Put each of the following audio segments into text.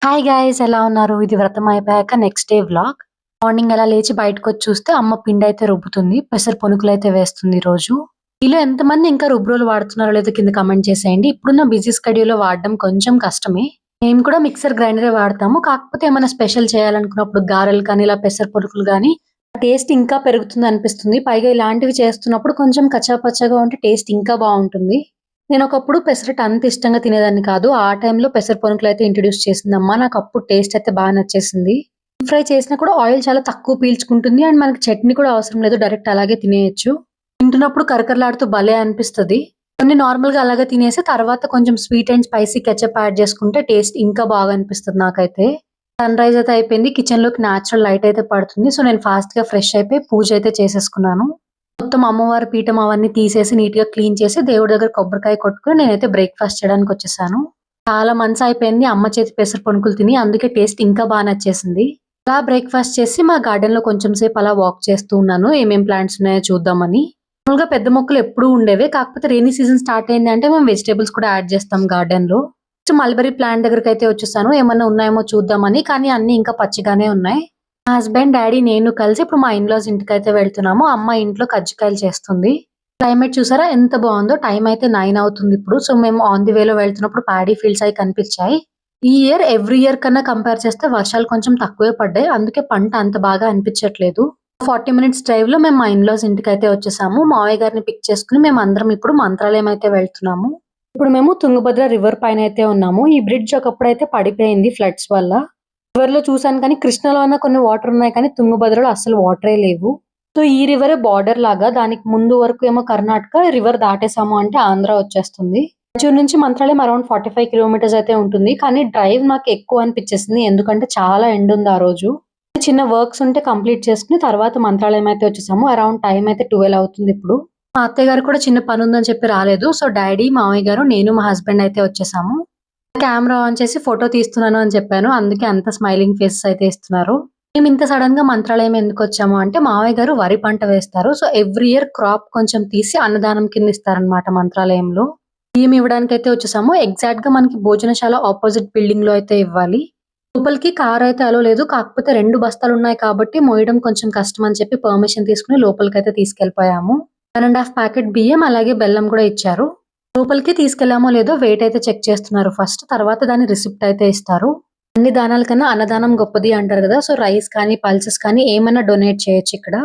Hi guys ఎలా ఉన్నారు? ఇది వ్రతం అయిపోయాక నెక్స్ట్ డే వ్లాగ్. మార్నింగ్ అలా లేచి బయటకొచ్చి చూస్తే అమ్మ పిండైతే రుబ్బుతుంది. పెసర పునుకులైతే వేస్తుంది ఈరోజు. మీలో ఎంతమంది ఇంకా రుబ్బురోలు వాడుతున్నారో లేదో కింద కామెంట్ చేసేయండి. ఇప్పుడున్న బిజీ స్కెడ్యూల్‌లో వాడడం కొంచెం కష్టమే. మేము కూడా మిక్సర్ గ్రైండరే వాడతాము. కాకపోతే ఏమైనా స్పెషల్ చేయాలనుకున్నప్పుడు గారెలు కానీ, ఇలా పెసర పునుకులు గానీ టేస్ట్ ఇంకా పెరుగుతుందనిపిస్తుంది. పైగా ఇలాంటివి చేస్తున్నప్పుడు కొంచెం కచ్చాపచ్చాగా ఉంటే టేస్ట్ ఇంకా బావుంటుంది. నేనొకప్పుడు పెసరట్టు అంత ఇష్టంగా తినేదాన్ని కాదు. ఆ టైంలో పెసర పునుకులైతే ఇంట్రొడ్యూస్ చేసిందమ్మ. నాకప్పుడు టేస్ట్ అయితే బా నచ్చేసింది. డీప్ ఫ్రై చేసినా కూడా ఆయిల్ చాలా తక్కువ పీల్చుకుంటుంది. అండ్ మనకి చట్నీ కూడా అవసరం లేదు. డైరెక్ట్ అలాగే తినేయొచ్చు. తింటున్నప్పుడు కరకరలాడుతూ భలే అనిపిస్తది. కొన్ని నార్మల్‌గా అలాగే తినేసి తర్వాత కొంచెం sweet and spicy ketchup add చేసుకుంటే టేస్ట్ ఇంకా బాగా అనిపిస్తది నాకైతే. సన్‌రైజ్ అయితే అయిపోయింది. కిచెన్‌లోకి నేచురల్ లైట్ అయితే పడుతుంది. సో, నేను ఫాస్ట్‌గా ఫ్రెష్ అయిపోయి పూజ అయితే చేసేసుకున్నాను. మొత్తం అమ్మవారి పీఠం అవన్నీ తీసేసి నీట్‌గా క్లీన్ చేసి దేవుడి దగ్గర కొబ్బరికాయ కొట్టుకొని నేనైతే బ్రేక్‌ఫాస్ట్ చేయడానికొచ్చేసాను. చాలా మంత్స్ అయిపోయింది అమ్మ చేతి పెసర పునుకులు తిని. అందుకే టేస్ట్ ఇంకా బా నచ్చేసింది. అలా బ్రేక్‌ఫాస్ట్ చేసి మా గార్డెన్‌లో కొంచెం సేపు అలా వాక్ చేస్తూ ఉన్నాను. ఏమేం ప్లాంట్స్ ఉన్నాయో చూద్దామని. మామూలుగా పెద్ద మొక్కలు ఎప్పుడూ ఉండేవే. కాకపోతే రైనీ సీజన్ స్టార్ట్ అయింది అంటే మేము వెజిటబుల్స్ కూడా యాడ్ చేస్తాం గార్డెన్‌లో. ఫస్ట్ మల్బెర్రీ ప్లాంట్ దగ్గరికైతే వచ్చేసాను. ఏమన్నా ఉన్నాయేమో చూద్దామని. కానీ అన్నీ ఇంకా పచ్చిగానే ఉన్నాయి. మా హస్బెండ్, డ్యాడీ, నేను కలిసి ఇప్పుడు మా ఇన్‌లాస్ ఇంటికైతే వెళ్తున్నాము. అమ్మ ఇంట్లో కజ్జికాయలు చేస్తుంది. క్లైమేట్ చూసారా ఎంత బావుందో. టైం అయితే 9 అవుతుంది ఇప్పుడు. సో, మేము ఆన్ ది వేలో వెళ్తున్నప్పుడు ప్యాడీ ఫీల్డ్స్ అయి కనిపించాయి. ఈ ఇయర్ ఎవ్రీ ఇయర్ కన్నా కంపేర్ చేస్తే వర్షాలు కొంచెం తక్కువే పడ్డాయి. అందుకే పంట అంత బాగా అనిపించట్లేదు. 40 మినిట్స్ డ్రైవ్‌లో మేము మా ఇన్‌లాస్ ఇంటికైతే వచ్చేసాము. మావయ్య గారిని పిక్ చేసుకొని మేమందరం ఇప్పుడు మంత్రాలయం అయితే వెళ్తున్నాము. ఇప్పుడు మేము తుంగభద్ర రివర్ పైనైతే ఉన్నాము. ఈ బ్రిడ్జ్ ఒకప్పుడైతే పడిపోయింది ఫ్లడ్స్ వల్ల. రివర్‌లో చూసాను కానీ కృష్ణలో అన్నా కొన్ని వాటర్ ఉన్నాయి కానీ తుంగభద్రలో అస్సలు వాటరే లేవు. సో, ఈ రివరే బోర్డర్ లాగా దానికి ముందు వరకు ఏమో కర్ణాటక, రివర్ దాటేసాము అంటే ఆంధ్ర వచ్చేస్తుంది. రాయచూరు నుంచి మంత్రాలయం అరౌండ్ 45 కిలోమీటర్స్ అయితే ఉంటుంది. కానీ డ్రైవ్ నాకు ఎక్కువ అనిపించేసింది. ఎందుకంటే చాలా ఎండుంది ఆ రోజు. చిన్న వర్క్స్ ఉంటే కంప్లీట్ చేసుకొని తర్వాత మంత్రాలయం అయితే వచ్చేసాము. అరౌండ్ టైమ్ అయితే 12 అవుతుంది ఇప్పుడు. మా అత్తయ్య గారికి కూడా చిన్న పనుందని చెప్పి రాలేదు. సో, డ్యాడీ, మామయ్య గారు, నేను, మా హస్బెండ్ అయితే వచ్చేసాము. కెమెరా ఆన్ చేసి ఫోటో తీస్తున్నాను అని చెప్పాను. అందుకే అంత స్మైలింగ్ ఫేసెస్ అయితే ఇస్తున్నారు. మేమింత సడెన్‌గా మంత్రాలయం ఎందుకొచ్చాము అంటే, మావయ్య గారు వరి పంట వేస్తారు. సో, ఎవ్రీ ఇయర్ క్రాప్ కొంచెం తీసి అన్నదానం కింద ఇస్తారనమాట మంత్రాలయంలో. బియ్యం ఇవ్వడానికైతే వచ్చేసాము. ఎగ్జాక్ట్‌గా మనకి భోజనశాల అపోజిట్ బిల్డింగ్‌లో అయితే ఇవ్వాలి. లోపలికి కారైతే అలో లేదు. కాకపోతే 2 బస్తాలున్నాయి కాబట్టి మోయడం కొంచెం కష్టం అని చెప్పి పర్మిషన్ తీసుకొని లోపలికైతే తీసుకెళ్ళిపోయాము. 1 ½ ప్యాకెట్ బియ్యం అలాగే బెల్లం కూడా ఇచ్చారు. లోపలికి తీసుకెళ్ళామో లేదో వెయిట్ అయితే చెక్ చేస్తున్నారు ఫస్ట్. తర్వాత దాని రిసిప్ట్ అయితే ఇస్తారు. అన్ని దానాల కన్నా అన్నదానం గొప్పది అంటారు గదా! సో, రైస్ కానీ, పల్సెస్ కానీ ఏమన్నా డొనేట్ చేయొచ్చిక్కడ.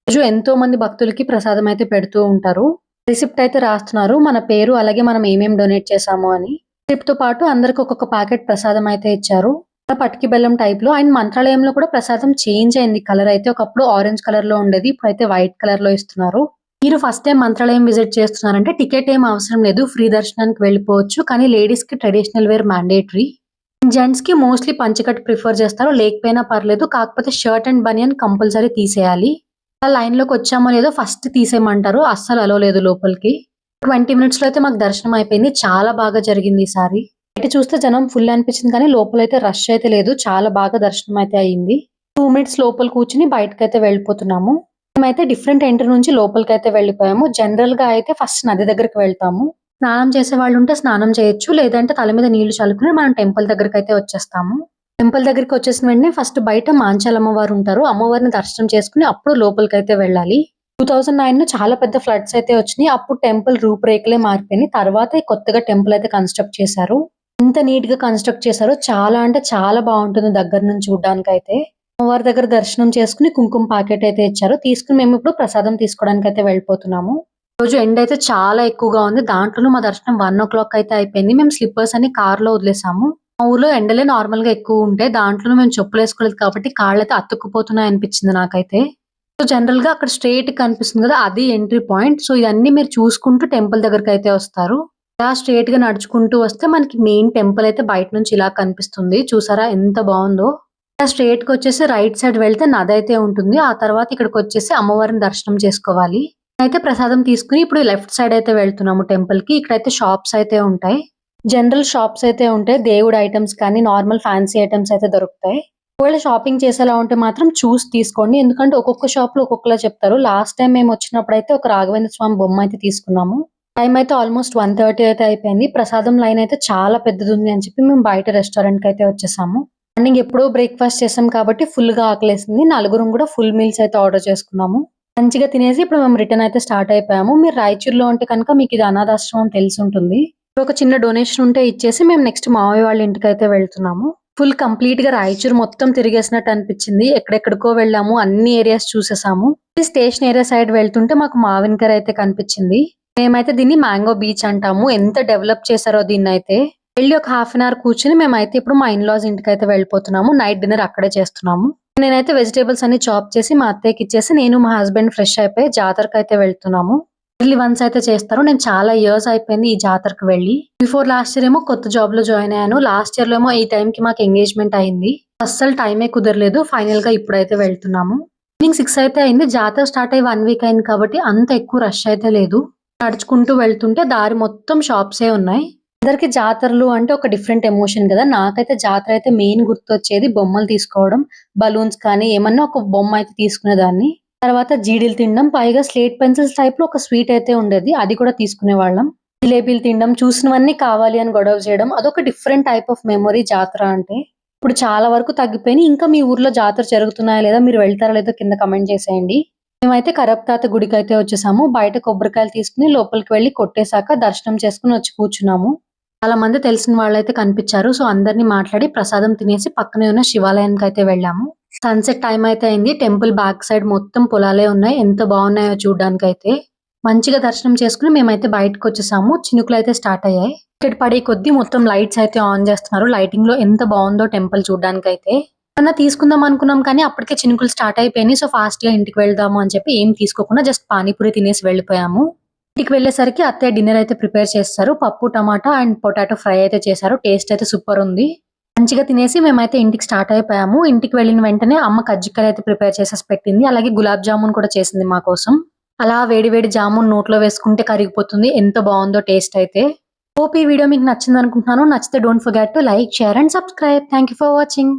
రోజు ఎంతో మంది భక్తులకి ప్రసాదం అయితే పెడుతూ ఉంటారు. రిసిప్ట్ అయితే రాస్తున్నారు. మన పేరు అలాగే మనం ఏమేం డొనేట్ చేశాము అని. రిసిప్ట్‌తో పాటు అందరికి ఒక్కొక్క ప్యాకెట్ ప్రసాదం అయితే ఇచ్చారు. పటికి బెల్లం టైప్‌లో. అండ్ మంత్రాలయంలో కూడా ప్రసాదం చేంజ్ అయింది కలర్ అయితే. ఒకప్పుడు ఆరెంజ్ కలర్‌లో ఉండేది. ఇప్పుడైతే వైట్ కలర్‌లో ఇస్తున్నారు. మీరు ఫస్ట్ టైమ్ మంత్రాలయం విజిట్ చేస్తున్నారంటే టికెట్ ఏం అవసరం లేదు. ఫ్రీ దర్శనానికి వెళ్ళిపోవచ్చు. కానీ లేడీస్‌కి ట్రెడిషనల్ వేర్ మ్యాండేటరీ. జెంట్స్‌కి మోస్ట్‌లీ పంచెకట్టు ప్రిఫర్ చేస్తారు. లేకపోయినా పర్లేదు. కాకపోతే షర్ట్ అండ్ బనియన్ కంపల్సరీ తీసేయాలి. లైన్‌లోకొచ్చామో లేదో ఫస్ట్ తీసేయమంటారు. అస్సలు అలో లేదు లోపలికి. 20 మినిట్స్‌లో అయితే మాకు దర్శనం అయిపోయింది. చాలా బాగా జరిగింది ఈసారి. బయట చూస్తే జనం ఫుల్ అనిపించింది కానీ లోపలైతే రష్ అయితే లేదు. చాలా బాగా దర్శనం అయితే అయింది. 2 మినిట్స్ లోపల కూర్చొని బయటకైతే వెళ్ళిపోతున్నాము. మేమైతే డిఫరెంట్ ఎంట్రీ నుంచి లోపలికైతే వెళ్ళిపోయాము. జనరల్‌గా అయితే ఫస్ట్ నది దగ్గరికి వెళ్తాము. స్నానం చేసేవాళ్ళుంటే స్నానం చేయొచ్చు. లేదంటే తల మీద నీళ్లు చల్లుకొని మనం టెంపుల్ దగ్గరికైతే వచ్చేస్తాము. టెంపుల్ దగ్గరికొచ్చేసిన వెంటనే ఫస్ట్ బయట మాంచాల అమ్మవారుంటారు. అమ్మవారిని దర్శనం చేసుకొని అప్పుడు లోపలికైతే వెళ్ళాలి. 2009లో చాలా పెద్ద ఫ్లడ్స్ అయితే వచ్చినియి. అప్పుడు టెంపుల్ రూపురేఖలే మారిపోయినియి. తర్వాత ఈ కొత్తగా టెంపుల్ అయితే కన్‌స్ట్రక్ట్ చేశారు. ఎంత నీట్‌గా కన్‌స్ట్రక్ట్ చేశారో చాలా అంటే చాలా బావుంటుంది దగ్గర నుంచి చూడ్డానికైతే. అమ్మవారి దగ్గర దర్శనం చేసుకొని కుంకుమ ప్యాకెట్ అయితే ఇచ్చారు. తీసుకొని మేమిప్పుడు ప్రసాదం తీసుకోవడానికైతే వెళ్ళిపోతున్నాము. రోజు ఎండయితే చాలా ఎక్కువగా ఉంది. దాంట్లోనూ మా దర్శనం 1:00 అయితే అయిపోయింది. మేము స్లిప్పర్స్ అన్ని కార్‌లో వదిలేసాము. మా ఊర్లో ఎండలే నార్మల్‌గా ఎక్కువుంటాయి. దాంట్లోనూ మేము చెప్పులేసుకోలేదు కాబట్టి కాళ్ళైతే అతుక్కుపోతున్నాయనిపించింది నాకైతే. సో, జనరల్‌గా అక్కడ స్ట్రెయిట్‌గా కనిపిస్తుంది గదా! అది ఎంట్రీ పాయింట్. సో, ఇయన్నీ మీరు చూసుకుంటూ టెంపుల్ దగ్గరకైతే వస్తారు. ఇలా స్ట్రెయిట్‌గా నడుచుకుంటూ వస్తే మనకి మెయిన్ టెంపుల్ అయితే బయట నుంచి ఇలా కనిపిస్తుంది. చూసారా ఎంత బావుందో! ఇలా స్ట్రెయిట్‌గొచ్చేసి రైట్ సైడ్ వెళ్తే నదైతే ఉంటుంది. ఆ తర్వాత ఇక్కడికొచ్చేసి అమ్మవారిని దర్శనం చేసుకోవాలి. అయితే ప్రసాదం తీసుకొని ఇప్పుడు లెఫ్ట్ సైడ్ అయితే వెళ్తున్నాము టెంపుల్‌కి. ఇక్కడైతే షాప్స్ అయితే ఉంటాయి. జనరల్ షాప్స్ అయితే ఉంటాయి. దేవుడి ఐటెమ్స్ కానీ, నార్మల్ ఫ్యాన్సీ ఐటెమ్స్ అయితే దొరుకుతాయి. ఒకవేళ షాపింగ్ చేసేలా ఉంటే మాత్రం చూసి తీసుకోండి. ఎందుకంటే ఒక్కొక్క షాప్‌లో ఒక్కొక్కలా చెప్తారు. లాస్ట్ టైమ్ మేమొచ్చినప్పుడైతే ఒక రాఘవేంద్ర స్వామి బొమ్మ అయితే తీసుకున్నాము. టైం అయితే ఆల్మోస్ట్ 1:30 అయితే అయిపోయింది. ప్రసాదం లైన్ అయితే చాలా పెద్దదుంది అని చెప్పి మేము బయట రెస్టారెంట్‌కి అయితే వచ్చేసాము. మార్నింగ్ ఎప్పుడో బ్రేక్‌ఫాస్ట్ చేసాం కాబట్టి ఫుల్‌గా ఆకలేసింది. నలుగురం కూడా ఫుల్ మీల్స్ అయితే ఆర్డర్ చేసుకున్నాము. మంచిగా తినేసి ఇప్పుడు మేము రిటర్న్ అయితే స్టార్ట్ అయిపోయాము. మీరు రాయచూర్‌లో ఉంటే కనుక మీకు ఇది అనాథాశ్రమం తెలిసుంటుంది. ఒక చిన్న డొనేషన్ ఉంటే ఇచ్చేసి మేము నెక్స్ట్ మావయ్య వాళ్ళ ఇంటికైతే వెళ్తున్నాము. ఫుల్ కంప్లీట్‌గా రాయచూర్ మొత్తం తిరిగేసినట్టు అనిపిచ్చింది. ఎక్కడెక్కడికో వెళ్ళాము. అన్ని ఏరియాస్ చూసేసాము. స్టేషన్ ఏరియా సైడ్ వెళ్తుంటే మాకు మావినకర అయితే కనిపిచ్చింది. మేమైతే దీన్ని మ్యాంగో బీచ్ అంటాము. ఎంత డెవలప్ చేశారో దీన్నైతే. వెళ్లి ఒక హాఫ్ అన్ అవర్ కూర్చొని మేమైతే ఇప్పుడు మా ఇన్‌లాస్ ఇంటికైతే వెళ్ళిపోతున్నాము. నైట్ డిన్నర్ అక్కడే చేస్తున్నాము. నేనైతే వెజిటబుల్స్ అన్ని చాప్ చేసి మా అత్తయ్యకిచ్చేసి నేను మా హస్బెండ్ ఫ్రెష్ అయిపోయి జాతరకైతే వెళ్తున్నాము. ఇయర్లీ వన్స్ అయితే చేస్తారు. నేను చాలా ఇయర్స్ అయిపోయింది ఈ జాతరకు వెళ్ళి. బిఫోర్ లాస్ట్ ఇయర్ ఏమో కొత్త జాబ్‌లో జాయిన్ అయ్యాను. లాస్ట్ ఇయర్‌లో ఏమో ఈ టైంకి మాకు ఎంగేజ్‌మెంట్ అయింది. అస్సలు టైమే కుదరలేదు. ఫైనల్‌గా ఇప్పుడైతే వెళ్తున్నాము. ఈవినింగ్ 6 అయితే అయింది. జాతర స్టార్ట్ అయ్యి 1 వీక్ అయింది కాబట్టి అంత ఎక్కువ రష్ అయితే లేదు. నడుచుకుంటూ వెళ్తుంటే దారి మొత్తం షాప్సే ఉన్నాయి. అందరికి జాతరలు అంటే ఒక డిఫరెంట్ ఎమోషన్ కదా! నాకైతే జాతర అయితే మెయిన్ గుర్తొచ్చేది బొమ్మలు తీసుకోవడం, బలూన్స్ కానీ ఏమన్నా ఒక బొమ్మ అయితే తీసుకునేదాన్ని. తర్వాత జీడీలు తినడం, పైగా స్లేట్ పెన్సిల్స్ టైప్‌లో ఒక స్వీట్ అయితే ఉండేది. అది కూడా తీసుకునేవాళ్ళం. జిలేబీలు తినడం, చూసినవన్నీ కావాలి అని గొడవ చేయడం అదొక డిఫరెంట్ టైప్ ఆఫ్ మెమరీ జాతర అంటే. ఇప్పుడు చాలా వరకు తగ్గిపోయినాయి. ఇంకా మీ ఊర్లో జాతర జరుగుతున్నాయా లేదా? మీరు వెళ్తారా లేదో కింద కామెంట్ చేసేయండి. మేమైతే కరప్తాత గుడికైతే వచ్చేసాము. బయట కొబ్బరికాయలు తీసుకొని లోపలికి వెళ్లి కొట్టేసాక దర్శనం చేసుకొని వచ్చి కూర్చున్నాము. చాలా మంది తెలిసిన వాళ్ళైతే కనిపించారు. సో, అందరిని మాట్లాడి ప్రసాదం తినేసి పక్కనే ఉన్న శివాలయానికైతే వెళ్ళాము. సన్‌సెట్ టైమ్ అయితే అయింది. టెంపుల్ బ్యాక్ సైడ్ మొత్తం పొలాలే ఉన్నాయి. ఎంత బాగున్నాయో చూడ్డానికైతే. మంచిగా దర్శనం చేసుకొని మేమైతే బయటకొచ్చేసాము. చినుకులైతే స్టార్ట్ అయ్యాయి. చీకటి పడే కొద్దీ మొత్తం లైట్స్ అయితే ఆన్ చేస్తున్నారు. లైటింగ్‌లో ఎంత బావుందో టెంపుల్ చూడ్డానికైతే. ఏమన్నా తీసుకుందాం అనుకున్నాం కానీ అప్పటికే చినుకులు స్టార్ట్ అయిపోయినాయి. సో, ఫాస్ట్‌గా ఇంటికి వెళ్దాము అని చెప్పి ఏం తీసుకోకుండా జస్ట్ పానీపూరి తినేసి వెళ్ళిపోయాము. ఇంటికి వెళ్ళేసరికి అత్తయ్య డిన్నర్ అయితే ప్రిపేర్ చేసేసారు. పప్పు, టమాటా అండ్ పొటాటో ఫ్రై అయితే చేశారు. టేస్ట్ అయితే సూపరుంది. మంచిగా తినేసి మేమైతే ఇంటికి స్టార్ట్ అయిపోయాము. ఇంటికి వెళ్ళిన వెంటనే అమ్మ కజ్జికాయలైతే ప్రిపేర్ చేసేసి పెట్టింది. అలాగే గులాబ్ జామున్ కూడా చేసింది మా కోసం. అలా వేడి వేడి జామున్ నోట్లో వేసుకుంటే కరిగిపోతుంది. ఎంత బావుందో టేస్ట్ అయితే. హోప్ ఈ వీడియో మీకు నచ్చిందనుకుంటున్నాను. నచ్చితే don't forget to like, share and subscribe. Thank you for watching.